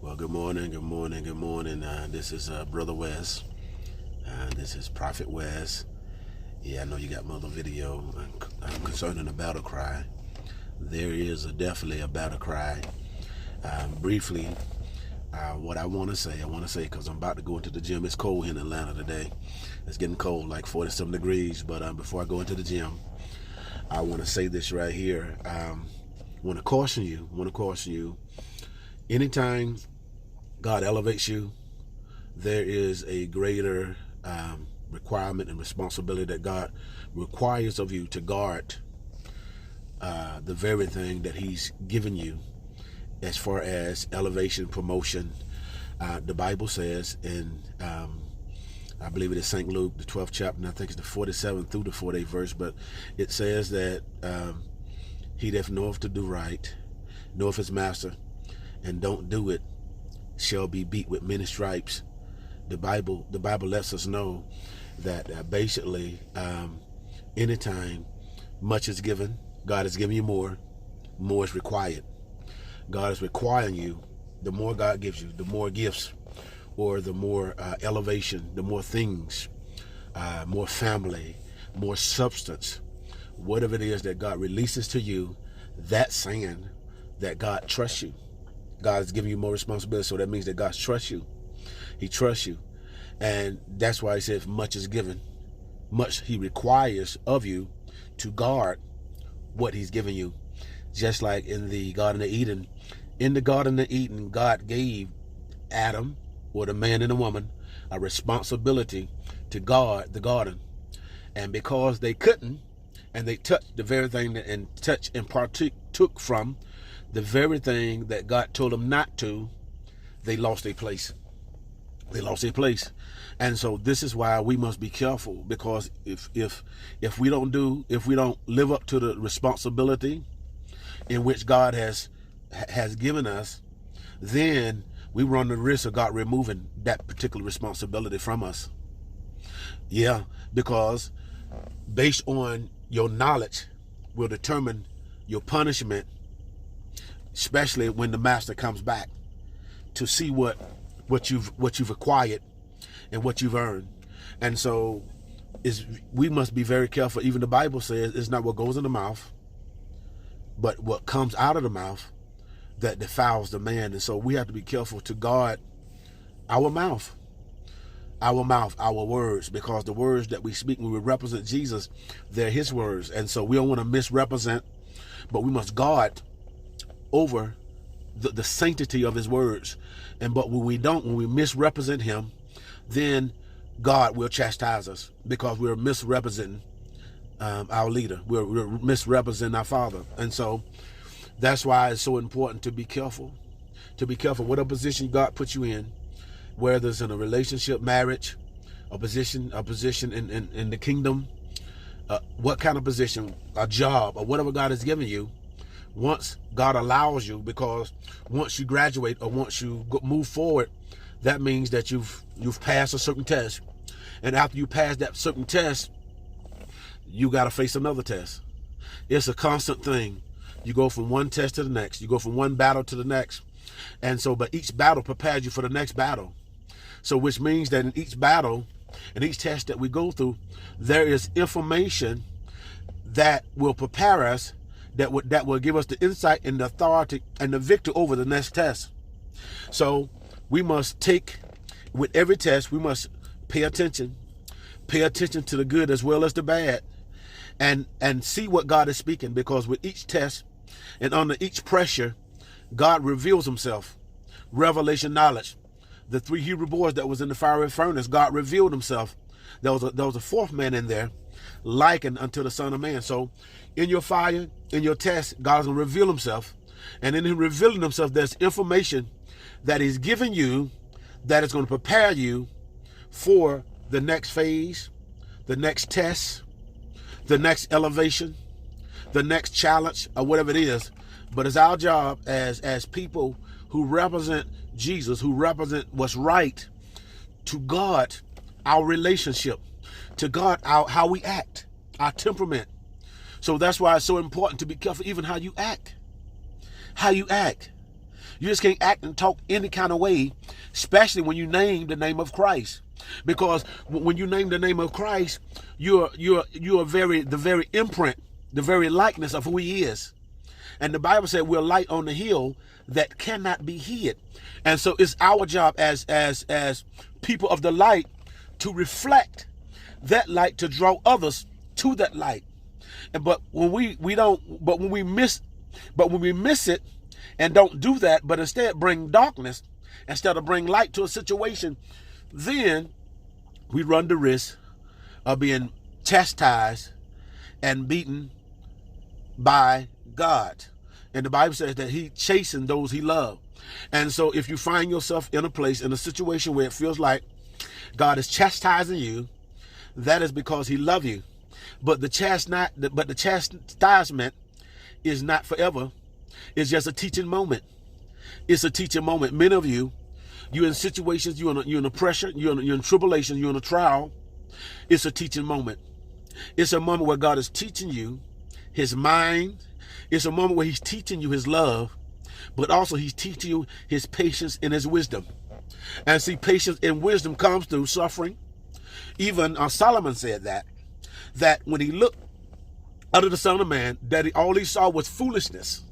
Well, good morning, good morning, good morning. This is Brother West. This is Prophet West. Yeah, I know you got my other video concerning the battle cry. There is definitely a battle cry. Briefly, what I want to say, because I'm about to go into the gym. It's cold here in Atlanta today. It's getting cold, like 40-some degrees. But before I go into the gym, I want to say this right here. I want to caution you. Anytime God elevates you, there is a greater requirement and responsibility that God requires of you to guard the very thing that He's given you as far as elevation, promotion. The Bible says in, I believe it is St. Luke, the 12th chapter, and I think it's the 47th through the 48th verse, but it says that he that knoweth to do right, knoweth his master, and don't do it, shall be beat with many stripes. The Bible lets us know that basically anytime much is given, God is giving you more is required. God is requiring you. The more God gives you, the more gifts, or the more elevation, the more things, more family, more substance, whatever it is that God releases to you, that's saying that God trusts you. God is giving you more responsibility, so that means that God trusts you. He trusts you. And that's why He said, if much is given, much He requires of you to guard what He's given you. Just like in the Garden of Eden. In the Garden of Eden, God gave Adam, or the man and the woman, a responsibility to guard the garden. And because they couldn't, and they touched the very thing and partook from the very thing that God told them not to, they lost their place. And so this is why we must be careful, because if we don't live up to the responsibility in which God has given us, then we run the risk of God removing that particular responsibility from us. Yeah, because based on your knowledge will determine your punishment, especially when the master comes back to see what you've acquired and what you've earned. And so we must be very careful. Even the Bible says it's not what goes in the mouth, but what comes out of the mouth that defiles the man. And so we have to be careful to guard our mouth, our words, because the words that we speak when we represent Jesus, they're His words. And so we don't want to misrepresent, but we must guard over the sanctity of His words. But when we misrepresent Him, then God will chastise us, because we're misrepresenting our leader. We're misrepresenting our Father. And so that's why it's so important to be careful. What position God puts you in, whether it's in a relationship, marriage, a position in the kingdom, what kind of position, a job, or whatever God has given you. Once God allows you, because once you graduate or once you move forward, that means that you've passed a certain test. And after you pass that certain test, you got to face another test. It's a constant thing. You go from one test to the next. You go from one battle to the next. And so, but each battle prepares you for the next battle. So which means that in each battle and each test that we go through, there is information that will prepare us, that will give us the insight and the authority and the victory over the next test. So we must with every test, we must pay attention to the good as well as the bad, and see what God is speaking, because with each test and under each pressure, God reveals Himself. Revelation knowledge. The 3 Hebrew boys that was in the fiery furnace, God revealed Himself. There was a fourth man in there, likened unto the Son of Man. So in your fire, in your test, God's going to reveal Himself. And in Him revealing Himself, there's information that He's given you that is going to prepare you for the next phase, the next test, the next elevation, the next challenge, or whatever it is. But it's our job as people who represent Jesus, who represent what's right, to guard our relationship, to guard how we act, our temperament. So that's why it's so important to be careful even how you act. You just can't act and talk any kind of way, especially when you name the name of Christ. Because when you name the name of Christ, you're the very imprint, the very likeness of who he is. And the Bible said we're light on the hill that cannot be hid. And so it's our job as people of the light to reflect that light, to draw others to that light. But when we miss it and don't do that, but instead bring darkness instead of bring light to a situation, then we run the risk of being chastised and beaten by God. And the Bible says that he chastens those he loves. And so if you find yourself in a place, in a situation where it feels like God is chastising you, that is because he loves you. But the chastisement is not forever. It's just a teaching moment. It's a teaching moment. Many of you, you're in situations, you're in a pressure, you're in tribulation, you're in a trial. It's a teaching moment. It's a moment where God is teaching you his mind. It's a moment where he's teaching you his love, but also he's teaching you his patience and his wisdom. And see, patience and wisdom comes through suffering. Even Solomon said that when he looked under the Son of Man, that all he saw was foolishness.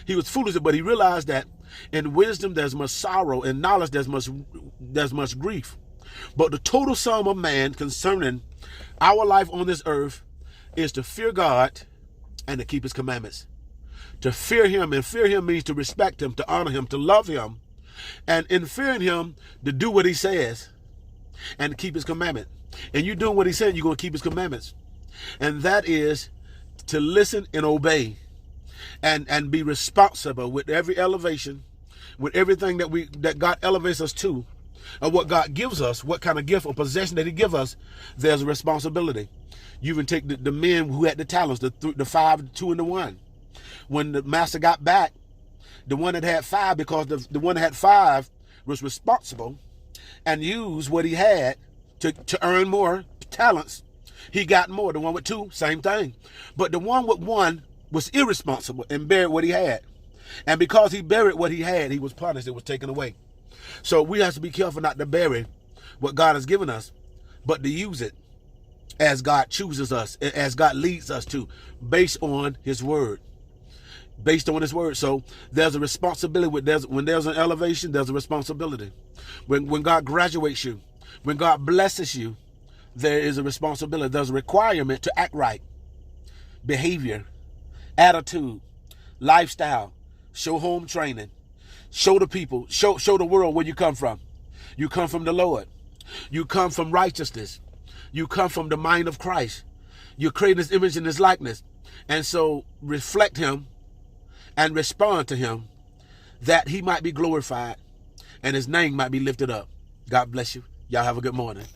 He was foolish, but he realized that in wisdom there's much sorrow, in knowledge there's much grief. But the total sum of man concerning our life on this earth is to fear God and to keep his commandments. To fear him, and fear him means to respect him, to honor him, to love him, and in fearing him, to do what he says and to keep his commandment. And you doing what he said, you're going to keep his commandments. And that is to listen and obey and be responsible with every elevation, with everything that God elevates us to, or what God gives us, what kind of gift or possession that he gives us. There's a responsibility. You even take the men who had the talents, the 5, the 2, and the 1. When the master got back, the one that had 5, because the one that had 5 was responsible and used what he had to earn more talents, he got more. The one with 2, same thing. But the one with 1 was irresponsible and buried what he had. And because he buried what he had, he was punished. It was taken away. So we have to be careful not to bury what God has given us, but to use it as God chooses us, as God leads us to, based on his word. Based on his word. So there's a responsibility. When there's an elevation, there's a responsibility. When God graduates you, when God blesses you, there is a responsibility. There's a requirement to act right. Behavior, attitude, lifestyle, show home training, show the people, show the world where you come from. You come from the Lord. You come from righteousness. You come from the mind of Christ. You're creating his image and his likeness. And so reflect him and respond to him, that he might be glorified and his name might be lifted up. God bless you. Y'all have a good morning.